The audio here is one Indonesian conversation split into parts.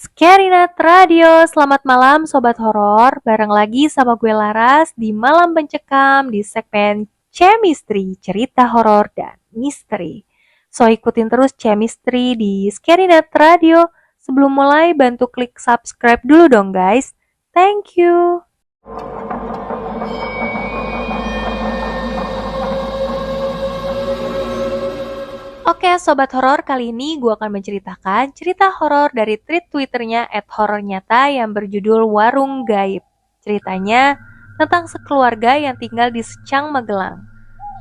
Scary Night Radio, selamat malam Sobat Horor. Bareng lagi sama gue Laras di Malam Mencekam di segmen Chemistry, cerita horor dan misteri. So ikutin terus Chemistry di Scary Night Radio. Sebelum mulai bantu klik subscribe dulu dong guys. Thank you. Oke Sobat Horor, kali ini gue akan menceritakan cerita horor dari tweet Twitternya @horornyata yang berjudul Warung Gaib. Ceritanya tentang sekeluarga yang tinggal di Secang, Magelang.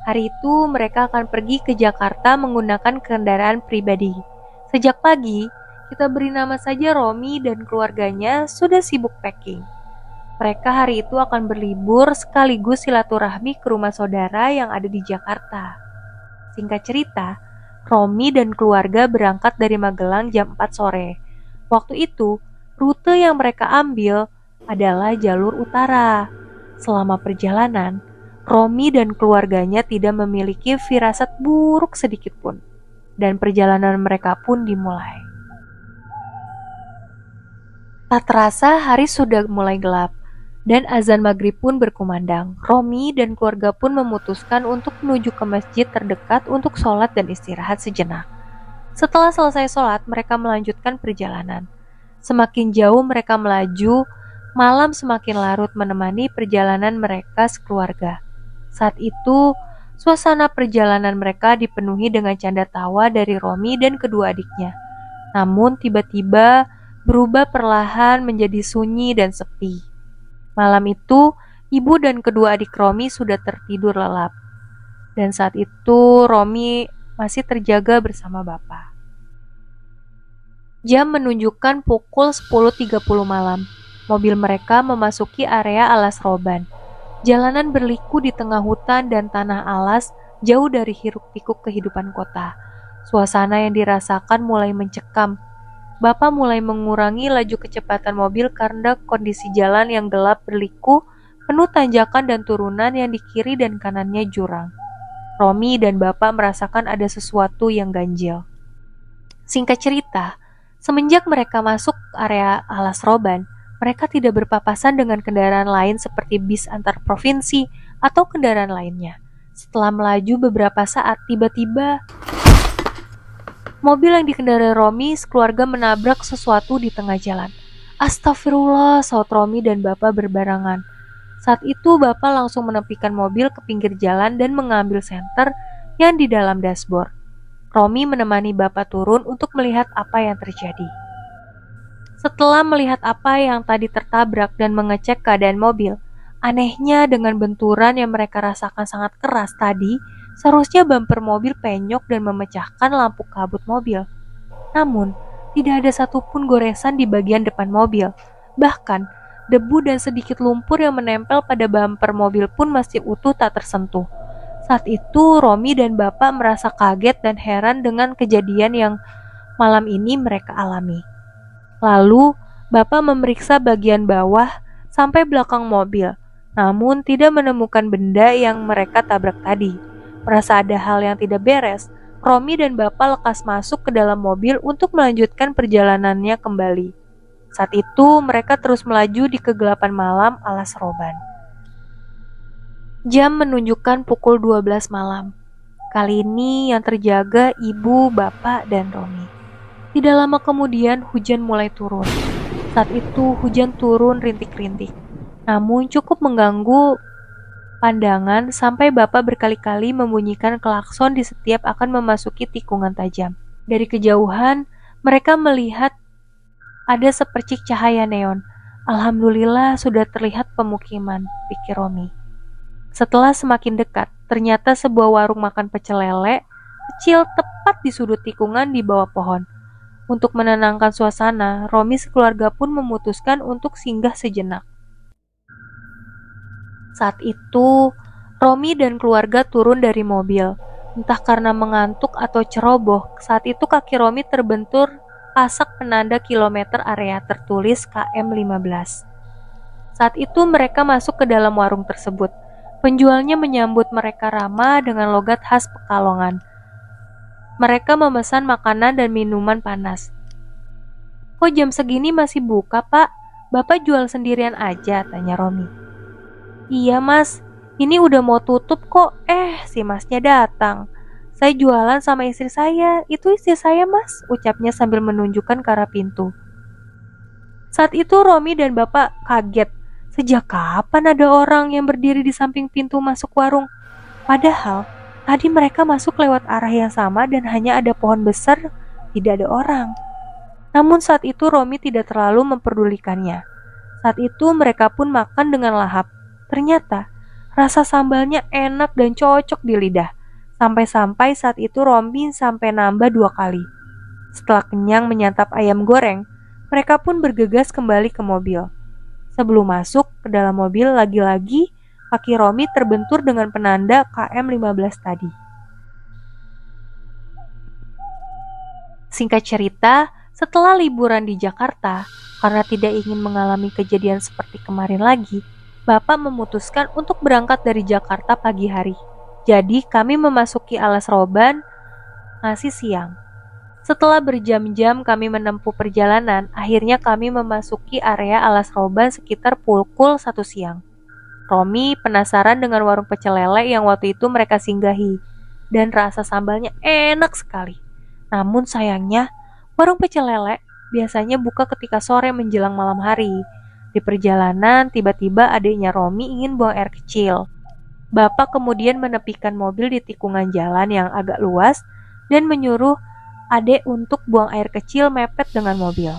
Hari itu mereka akan pergi ke Jakarta menggunakan kendaraan pribadi. Sejak pagi, kita beri nama saja Romi dan keluarganya sudah sibuk packing. Mereka hari itu akan berlibur sekaligus silaturahmi ke rumah saudara yang ada di Jakarta. Singkat cerita, Romi dan keluarga berangkat dari Magelang jam 4 sore. Waktu itu, rute yang mereka ambil adalah jalur utara. Selama perjalanan, Romi dan keluarganya tidak memiliki firasat buruk sedikit pun. Dan perjalanan mereka pun dimulai. Tak terasa hari sudah mulai gelap. Dan azan maghrib pun berkumandang. Romi dan keluarga pun memutuskan untuk menuju ke masjid terdekat untuk sholat dan istirahat sejenak. Setelah selesai sholat, mereka melanjutkan perjalanan. Semakin jauh mereka melaju, malam semakin larut menemani perjalanan mereka sekeluarga. Saat itu, suasana perjalanan mereka dipenuhi dengan canda tawa dari Romi dan kedua adiknya. Namun tiba-tiba berubah perlahan menjadi sunyi dan sepi. Malam itu, ibu dan kedua adik Romi sudah tertidur lelap. Dan saat itu, Romi masih terjaga bersama bapak. Jam menunjukkan pukul 10.30 malam. Mobil mereka memasuki area alas roban. Jalanan berliku di tengah hutan dan tanah alas, jauh dari hiruk-pikuk kehidupan kota. Suasana yang dirasakan mulai mencekam. Bapak mulai mengurangi laju kecepatan mobil karena kondisi jalan yang gelap berliku, penuh tanjakan dan turunan yang di kiri dan kanannya jurang. Romi dan Bapak merasakan ada sesuatu yang ganjil. Singkat cerita, semenjak mereka masuk area alas roban, mereka tidak berpapasan dengan kendaraan lain seperti bis antar provinsi atau kendaraan lainnya. Setelah melaju beberapa saat, tiba-tiba mobil yang dikendarai Romi sekeluarga menabrak sesuatu di tengah jalan. Astagfirullah, saut Romi dan Bapak berbarengan. Saat itu Bapak langsung menepikan mobil ke pinggir jalan dan mengambil senter yang di dalam dashboard. Romi menemani Bapak turun untuk melihat apa yang terjadi. Setelah melihat apa yang tadi tertabrak dan mengecek keadaan mobil, anehnya dengan benturan yang mereka rasakan sangat keras tadi, seharusnya bumper mobil penyok dan memecahkan lampu kabut mobil. Namun, tidak ada satupun goresan di bagian depan mobil. Bahkan, debu dan sedikit lumpur yang menempel pada bumper mobil pun masih utuh tak tersentuh. Saat itu, Romi dan Bapak merasa kaget dan heran dengan kejadian yang malam ini mereka alami. Lalu, Bapak memeriksa bagian bawah sampai belakang mobil, namun tidak menemukan benda yang mereka tabrak tadi. Merasa ada hal yang tidak beres, Romi dan Bapak lekas masuk ke dalam mobil untuk melanjutkan perjalanannya kembali. Saat itu mereka terus melaju di kegelapan malam alas roban. Jam menunjukkan pukul 12 malam. Kali ini yang terjaga ibu, bapak, dan Romi. Tidak lama kemudian hujan mulai turun. Saat itu hujan turun rintik-rintik, namun cukup mengganggu pandangan sampai Bapak berkali-kali membunyikan klakson di setiap akan memasuki tikungan tajam. Dari kejauhan, mereka melihat ada sepercik cahaya neon. Alhamdulillah sudah terlihat pemukiman, pikir Romi. Setelah semakin dekat, ternyata sebuah warung makan pecel lele kecil tepat di sudut tikungan di bawah pohon. Untuk menenangkan suasana, Romi sekeluarga pun memutuskan untuk singgah sejenak. Saat itu, Romi dan keluarga turun dari mobil. Entah karena mengantuk atau ceroboh, saat itu kaki Romi terbentur pasak penanda kilometer area tertulis KM 15. Saat itu mereka masuk ke dalam warung tersebut. Penjualnya menyambut mereka ramah dengan logat khas Pekalongan. Mereka memesan makanan dan minuman panas. Kok jam segini masih buka, Pak? Bapak jual sendirian aja, tanya Romi. Iya, Mas. Ini udah mau tutup kok. Si Masnya datang. Saya jualan sama istri saya. Itu istri saya, Mas, ucapnya sambil menunjukkan ke arah pintu. Saat itu Romi dan Bapak kaget. Sejak kapan ada orang yang berdiri di samping pintu masuk warung? Padahal tadi mereka masuk lewat arah yang sama dan hanya ada pohon besar, tidak ada orang. Namun saat itu Romi tidak terlalu memperdulikannya. Saat itu mereka pun makan dengan lahap. Ternyata rasa sambalnya enak dan cocok di lidah. Sampai-sampai saat itu Romi sampai nambah 2 kali. Setelah kenyang menyantap ayam goreng, mereka pun bergegas kembali ke mobil. Sebelum masuk ke dalam mobil, lagi-lagi kaki Romi terbentur dengan penanda KM15 tadi. Singkat cerita, setelah liburan di Jakarta, karena tidak ingin mengalami kejadian seperti kemarin lagi, Bapak memutuskan untuk berangkat dari Jakarta pagi hari. Jadi kami memasuki Alas Roban masih siang. Setelah berjam-jam kami menempuh perjalanan, akhirnya kami memasuki area Alas Roban sekitar pukul 1 siang. Romi penasaran dengan warung pecel lele yang waktu itu mereka singgahi, dan rasa sambalnya enak sekali. Namun sayangnya, warung pecel lele biasanya buka ketika sore menjelang malam hari. Di perjalanan, tiba-tiba adiknya Romi ingin buang air kecil. Bapak kemudian menepikan mobil di tikungan jalan yang agak luas dan menyuruh adek untuk buang air kecil mepet dengan mobil.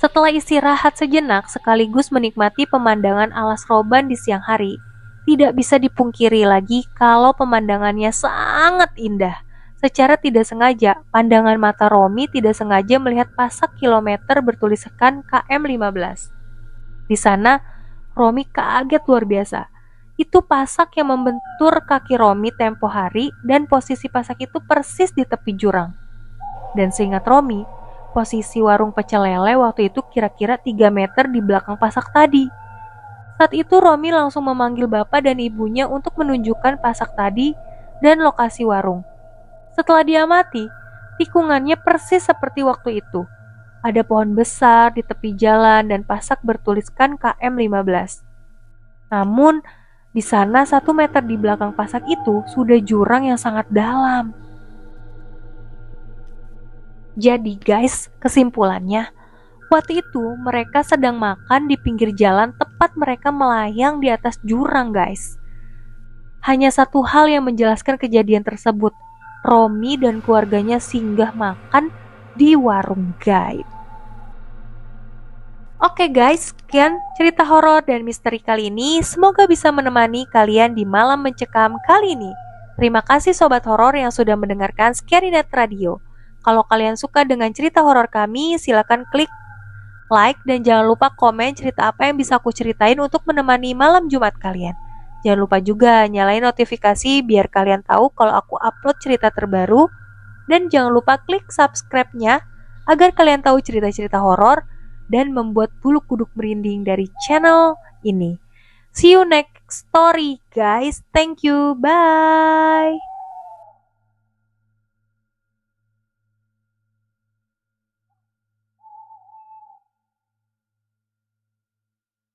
Setelah istirahat sejenak sekaligus menikmati pemandangan Alas Roban di siang hari, tidak bisa dipungkiri lagi kalau pemandangannya sangat indah. Secara tidak sengaja, pandangan mata Romi tidak sengaja melihat pasak kilometer bertuliskan KM15. Di sana, Romi kaget luar biasa. Itu pasak yang membentur kaki Romi tempo hari dan posisi pasak itu persis di tepi jurang. Dan seingat Romi, posisi warung pecel lele waktu itu kira-kira 3 meter di belakang pasak tadi. Saat itu Romi langsung memanggil bapak dan ibunya untuk menunjukkan pasak tadi dan lokasi warung. Setelah diamati, tikungannya persis seperti waktu itu. Ada pohon besar di tepi jalan dan pasak bertuliskan KM15. Namun, di sana 1 meter di belakang pasak itu sudah jurang yang sangat dalam. Jadi guys, kesimpulannya, waktu itu mereka sedang makan di pinggir jalan tepat mereka melayang di atas jurang guys. Hanya satu hal yang menjelaskan kejadian tersebut. Romi dan keluarganya singgah makan di warung gaib. Oke guys, sekian cerita horor dan misteri kali ini. Semoga bisa menemani kalian di malam mencekam kali ini. Terima kasih sobat horor yang sudah mendengarkan Scary Net Radio. Kalau kalian suka dengan cerita horor kami, silakan klik like dan jangan lupa komen cerita apa yang bisa aku ceritain untuk menemani malam Jumat kalian. Jangan lupa juga nyalain notifikasi biar kalian tahu kalau aku upload cerita terbaru. Dan jangan lupa klik subscribe-nya agar kalian tahu cerita-cerita horor dan membuat bulu kuduk merinding dari channel ini. See you next story guys. Thank you. Bye.